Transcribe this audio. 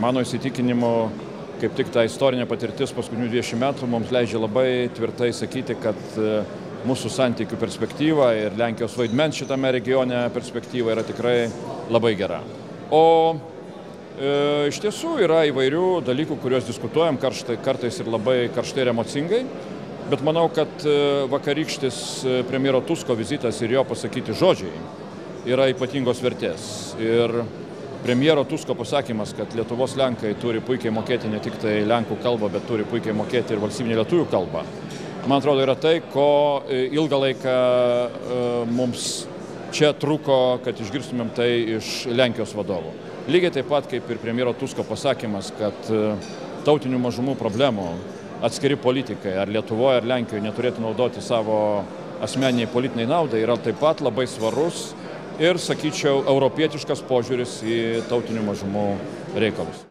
Mano įsitikinimu, kaip tik ta istorinė patirtis paskutinių 20 metų mums leidžia labai tvirtai sakyti, kad mūsų santykių perspektyva ir Lenkijos vaidmens šitame regione perspektyva yra tikrai labai gera. O iš tiesų yra įvairių dalykų, kuriuos diskutuojam kartais ir labai karštai ir emocingai. Bet manau, kad vakarykštis premjero Tusko vizitas ir jo pasakyti žodžiai yra ypatingos vertės. Ir premjero Tusko pasakymas, kad Lietuvos lenkai turi puikiai mokėti ne tik tai lenkų kalbą, bet turi puikiai mokėti ir valstybinę lietuvių kalbą, man atrodo, yra tai, ko ilgą laiką mums čia trūko, kad išgirstumėm tai iš Lenkijos vadovų. Lygiai taip pat kaip ir premjero Tusko pasakymas, kad tautinių mažumų problemų atskiri politikai, ar Lietuvoje, ar Lenkijoje, neturėtų naudoti savo asmeniniai politiniai naudai, yra taip pat labai svarus ir, sakyčiau, europietiškas požiūris į tautinių mažumų reikalus.